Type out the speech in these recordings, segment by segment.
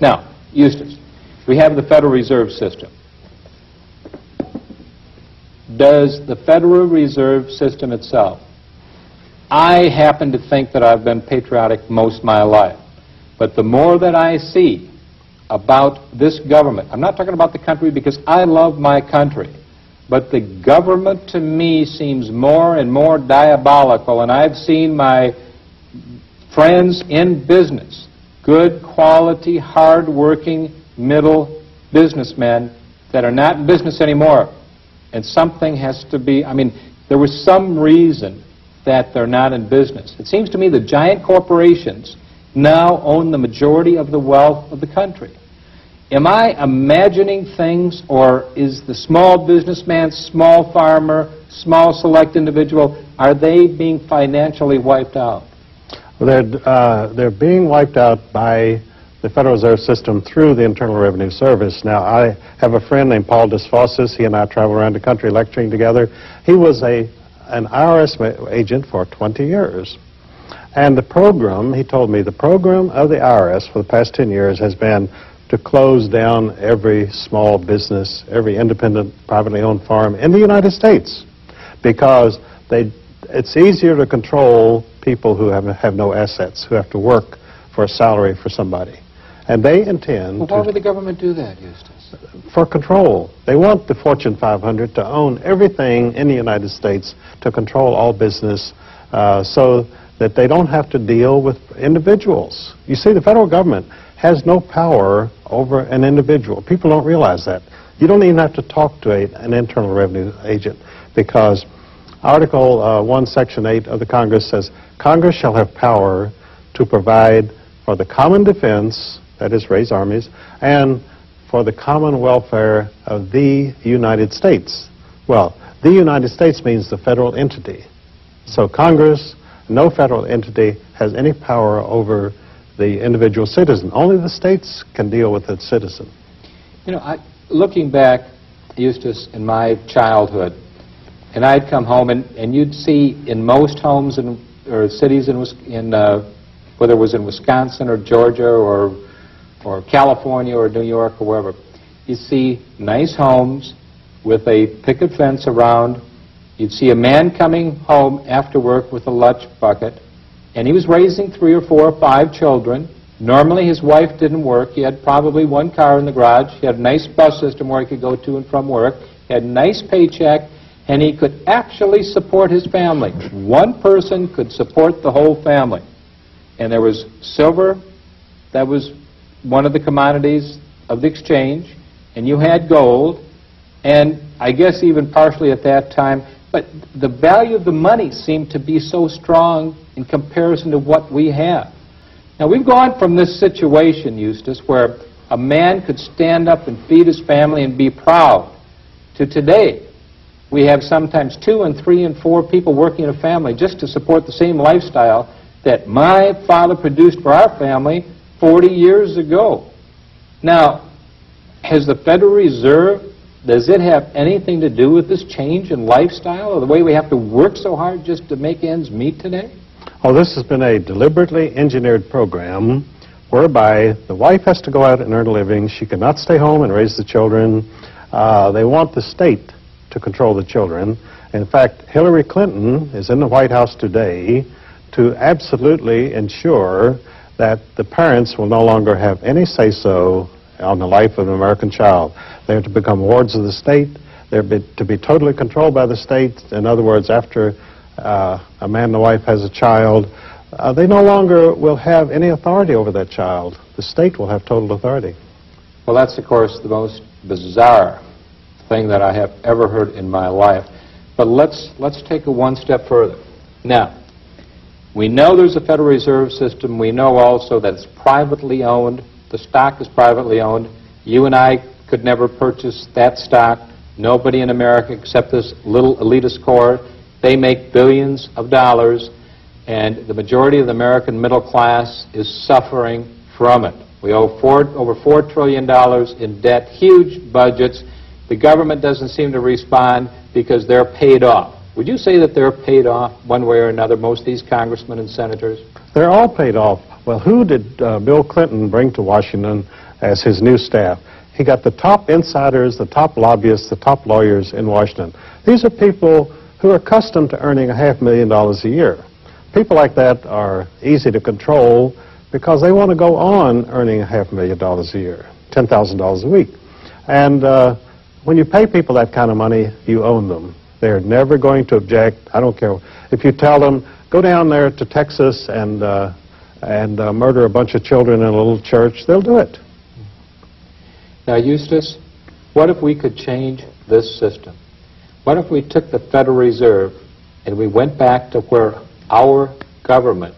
Now, Eustace, we have the Federal Reserve System. Does the Federal Reserve System itself, I happen to think that I've been patriotic most of my life, but the more that I see about this government, I'm not talking about the country because I love my country, but the government to me seems more and more diabolical, and I've seen my friends in business, good quality, hard-working, middle businessmen that are not in business anymore, and something has to be, I mean, there was some reason that they're not in business. It seems to me the giant corporations now own the majority of the wealth of the country. Am I imagining things, or is the small businessman, small farmer, small select individual, are they being financially wiped out? Well, they're being wiped out by the Federal Reserve System through the Internal Revenue Service. Now, I have a friend named Paul Desfosses. He and I travel around the country lecturing together. He was an IRS agent for 20 years. And the program, he told me, the program of the IRS for the past 10 years has been to close down every small business, every independent, privately owned farm in the United States, because it's easier to control people who have no assets, who have to work for a salary for somebody. And they intend well, why would the government do that, Eustace? For control. They want the Fortune 500 to own everything in the United States, to control all business, so that they don't have to deal with individuals. You see, the federal government has no power over an individual. People don't realize that. You don't even have to talk to an Internal Revenue agent, because Article 1, Section 8 of the Congress says, Congress shall have power to provide for the common defense, that is, raise armies, and for the common welfare of the United States. Well, the United States means the federal entity. So Congress, no federal entity, has any power over the individual citizen. Only the states can deal with its citizen. You know, looking back, Eustace, in my childhood, and I'd come home, and you'd see in most homes or cities whether it was in Wisconsin or Georgia or California or New York or wherever, you see nice homes with a picket fence around. You'd see a man coming home after work with a lunch bucket, and he was raising 3 or 4 or 5 children. Normally his wife didn't work. He had probably 1 car in the garage. He had a nice bus system where he could go to and from work. He had a nice paycheck, and he could actually support his family. One person could support the whole family. And there was silver, that was one of the commodities of the exchange, and you had gold, and I guess even partially at that time, but the value of the money seemed to be so strong in comparison to what we have. Now, we've gone from this situation, Eustace, where a man could stand up and feed his family and be proud, to today. We have sometimes 2 and 3 and 4 people working in a family just to support the same lifestyle that my father produced for our family 40 years ago. Now, has the Federal Reserve, does it have anything to do with this change in lifestyle, or the way we have to work so hard just to make ends meet today? Oh, this has been a deliberately engineered program whereby the wife has to go out and earn a living. She cannot stay home and raise the children. They want the state to control the children. In fact, Hillary Clinton is in the White House today to absolutely ensure that the parents will no longer have any say-so on the life of an American child. They are to become wards of the state. They're to be totally controlled by the state. In other words, after a man and a wife has a child, they no longer will have any authority over that child. The state will have total authority. Well, that's, of course, the most bizarre thing that I have ever heard in my life. But let's take it one step further. Now, we know there's a Federal Reserve System. We know also that it's privately owned. The stock is privately owned. You and I could never purchase that stock. Nobody in America except this little elitist core. They make billions of dollars, and the majority of the American middle class is suffering from it. We owe over $4 trillion in debt, huge budgets. The government doesn't seem to respond because they're paid off. Would you say that they're paid off one way or another, most of these congressmen and senators? They're all paid off. Well, who did Bill Clinton bring to Washington as his new staff. He got the top insiders, the top lobbyists, the top lawyers in Washington. These are people who are accustomed to earning $500,000 a year. People like that are easy to control because they want to go on earning $500,000 a year, $10,000 a week. And when you pay people that kind of money, you own them. They're never going to object. I don't care. If you tell them, go down there to Texas and murder a bunch of children in a little church, they'll do it. Now, Eustace, what if we could change this system? What if we took the Federal Reserve and we went back to where our government,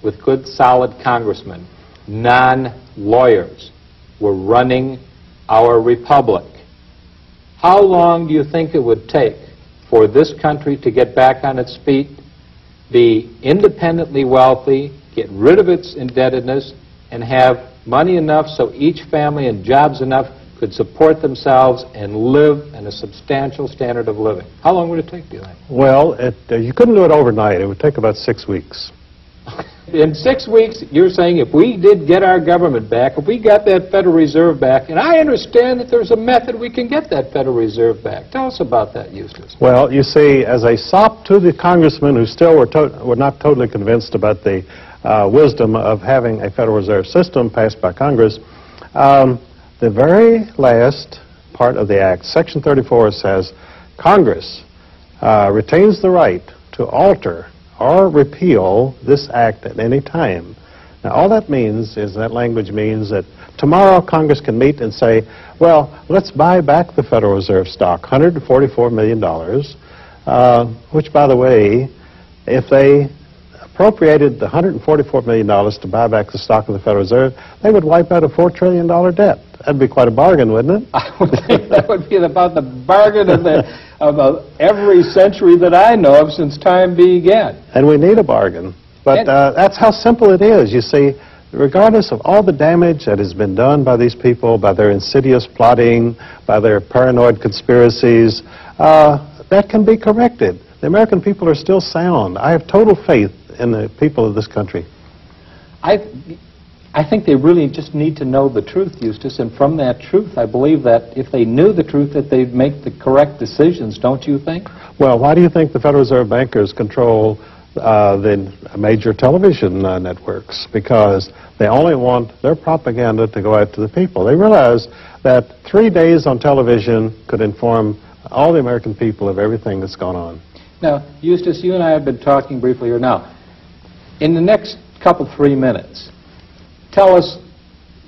with good, solid congressmen, non-lawyers, were running our republic? How long do you think it would take for this country to get back on its feet, be independently wealthy, get rid of its indebtedness, and have money enough so each family and jobs enough could support themselves and live in a substantial standard of living? How long would it take, do you think? Well, you couldn't do it overnight. It would take about 6 weeks. In 6 weeks, you're saying if we did get our government back, if we got that Federal Reserve back, and I understand that there's a method we can get that Federal Reserve back. Tell us about that, Eustace. Well, you see, as a sop to the congressmen who still were not totally convinced about the wisdom of having a Federal Reserve System passed by Congress, the very last part of the Act, Section 34, says, Congress retains the right to alter or repeal this act at any time. Now, all that means is, that language means that tomorrow Congress can meet and say, well, let's buy back the Federal Reserve stock, $144 million, which, by the way, if they appropriated the $144 million to buy back the stock of the Federal Reserve, they would wipe out a $4 trillion debt. That'd be quite a bargain, wouldn't it? I would think that would be about the bargain of every century that I know of since time began. And we need a bargain. But that's how simple it is. You see, regardless of all the damage that has been done by these people, by their insidious plotting, by their paranoid conspiracies, that can be corrected. The American people are still sound. I have total faith in the people of this country. I think they really just need to know the truth, Eustace, and from that truth, I believe that if they knew the truth, that they'd make the correct decisions, don't you think? Well, why do you think the Federal Reserve bankers control the major television networks? Because they only want their propaganda to go out to the people. They realize that 3 days on television could inform all the American people of everything that's gone on. Now, Eustace, you and I have been talking briefly here now. In the next couple, 3 minutes, tell us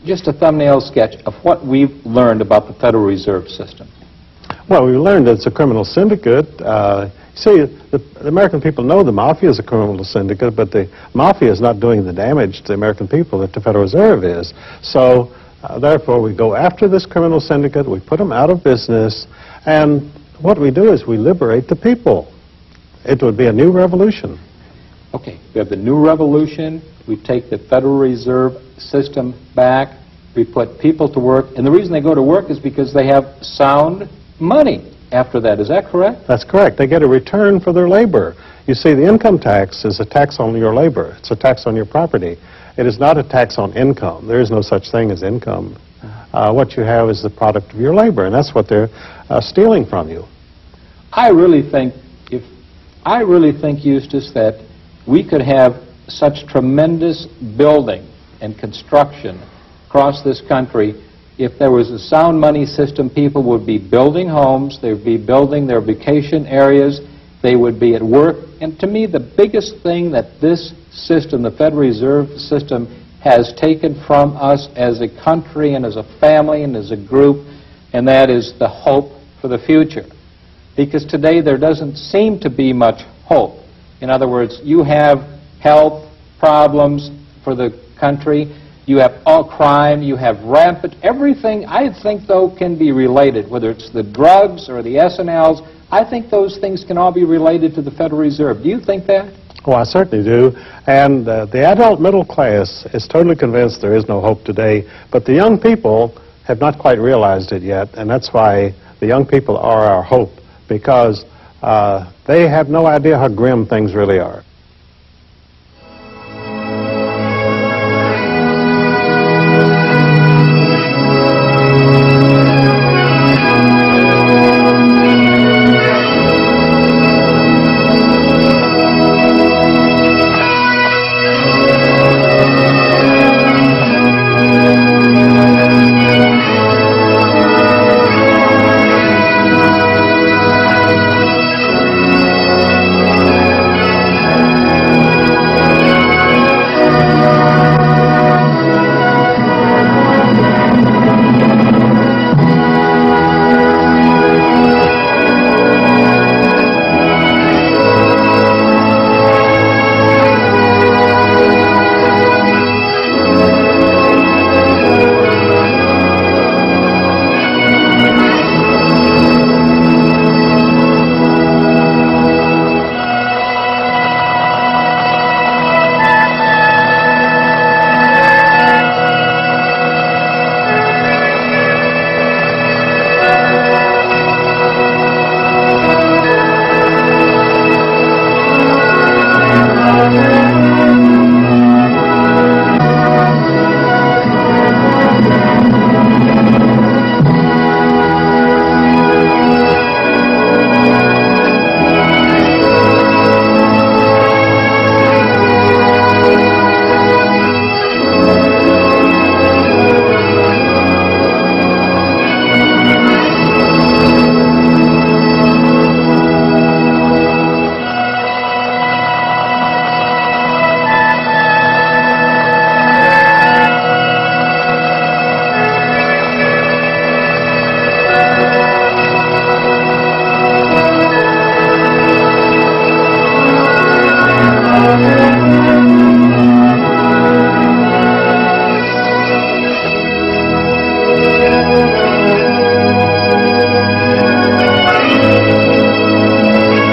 just a thumbnail sketch of what we've learned about the Federal Reserve System. Well, we learned it's a criminal syndicate. See, the American people know the mafia is a criminal syndicate, but the mafia is not doing the damage to the American people that the Federal Reserve is. So, therefore, we go after this criminal syndicate, we put them out of business, and what we do is we liberate the people. It would be a new revolution. Okay, we have the new revolution, we take the Federal Reserve System back, we put people to work, and the reason they go to work is because they have sound money after that. Is that correct? That's correct. They get a return for their labor. You see, the income tax is a tax on your labor. It's a tax on your property. It is not a tax on income. There is no such thing as income. What you have is the product of your labor, and that's what they're stealing from you. I really think, Eustace, that we could have such tremendous building and construction across this country. If there was a sound money system, people would be building homes, they would be building their vacation areas, they would be at work. And to me, the biggest thing that this system, the Federal Reserve System, has taken from us as a country and as a family and as a group, and that is the hope for the future. Because today there doesn't seem to be much hope. In other words, you have health problems for the country, you have all crime, you have rampant, everything I think, though, can be related, whether it's the drugs or the S&Ls. I think those things can all be related to the Federal Reserve. Do you think that? Oh, I certainly do. And the adult middle class is totally convinced there is no hope today, but the young people have not quite realized it yet, and that's why the young people are our hope, because they have no idea how grim things really are.